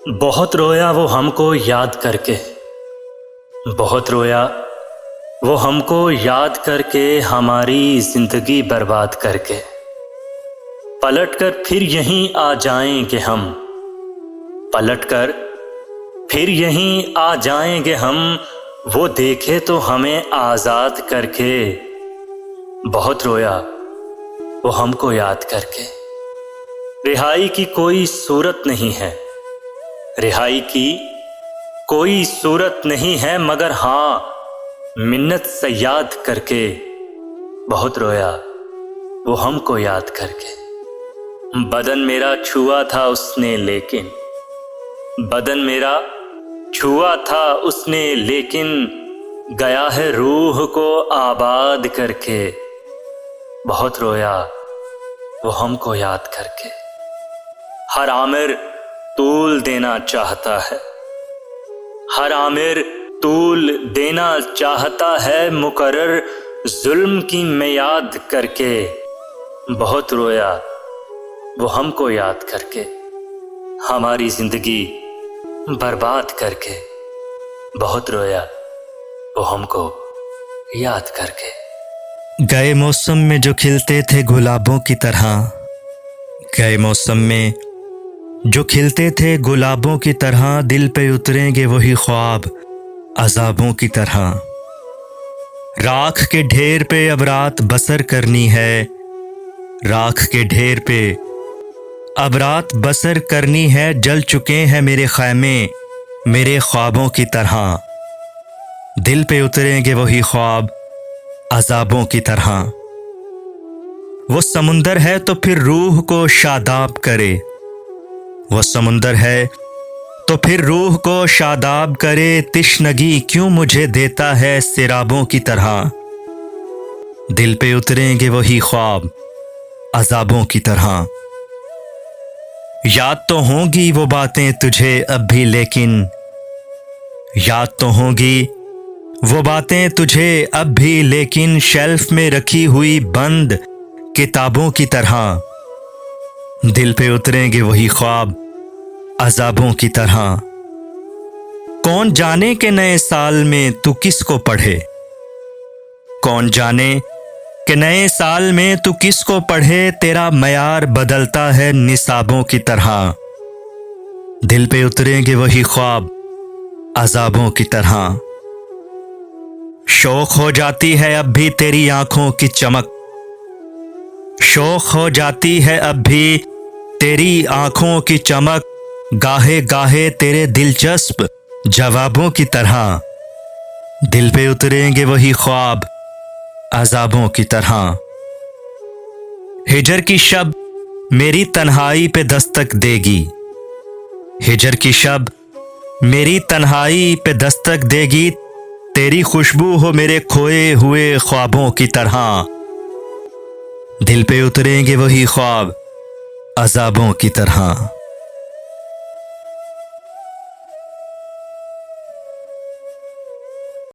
بہت رویا وہ ہم کو یاد کر کے، بہت رویا وہ ہم کو یاد کر کے، ہماری زندگی برباد کر کے۔ پلٹ کر پھر یہیں آ جائیں گے ہم، پلٹ کر پھر یہیں آ جائیں گے ہم، وہ دیکھے تو ہمیں آزاد کر کے۔ بہت رویا وہ ہم کو یاد کر کے۔ رہائی کی کوئی صورت نہیں ہے، رہائی کی کوئی صورت نہیں ہے، مگر ہاں منت سے یاد کر کے۔ بہت رویا وہ ہم کو یاد کر کے۔ بدن میرا چھوا تھا اس نے لیکن، بدن میرا چھوا تھا اس نے لیکن، گیا ہے روح کو آباد کر کے۔ بہت رویا وہ ہم کو یاد کر کے۔ ہر عامر طول دینا چاہتا ہے، ہر عامر طول دینا چاہتا ہے، مقرر ظلم کی میعاد کر کے۔ بہت رویا وہ ہم کو یاد کر کے، ہماری زندگی برباد کر کے۔ بہت رویا وہ ہم کو یاد کر کے۔ گئے موسم میں جو کھلتے تھے گلابوں کی طرح، گئے موسم میں جو کھلتے تھے گلابوں کی طرح، دل پہ اتریں گے وہی خواب عذابوں کی طرح۔ راکھ کے ڈھیر پہ اب رات بسر کرنی ہے، راکھ کے ڈھیر پہ اب رات بسر کرنی ہے، جل چکے ہیں میرے خیمے میرے خوابوں کی طرح، دل پہ اتریں گے وہی خواب عذابوں کی طرح۔ وہ سمندر ہے تو پھر روح کو شاداب کرے، وہ سمندر ہے تو پھر روح کو شاداب کرے، تشنگی کیوں مجھے دیتا ہے سیرابوں کی طرح، دل پہ اتریں گے وہی خواب عذابوں کی طرح۔ یاد تو ہوں گی وہ باتیں تجھے اب بھی لیکن، یاد تو ہوں گی وہ باتیں تجھے اب بھی لیکن، شیلف میں رکھی ہوئی بند کتابوں کی طرح، دل پہ اتریں گے وہی خواب عذابوں کی طرح۔ کون جانے کہ نئے سال میں تو کس کو پڑھے، کون جانے کہ نئے سال میں تو کس کو پڑھے، تیرا معیار بدلتا ہے نصابوں کی طرح، دل پہ اتریں گے وہی خواب عذابوں کی طرح۔ شوق ہو جاتی ہے اب بھی تیری آنکھوں کی چمک، شوق ہو جاتی ہے اب بھی تیری آنکھوں کی چمک، گاہے گاہے تیرے دلچسپ جوابوں کی طرح، دل پہ اتریں گے وہی خواب عذابوں کی طرح۔ ہجر کی شب میری تنہائی پہ دستک دے گی، ہجر کی شب میری تنہائی پہ دستک دے گی، تیری خوشبو ہو میرے کھوئے ہوئے خوابوں کی طرح، دل پہ اتریں گے وہی خواب عذابوں کی طرح۔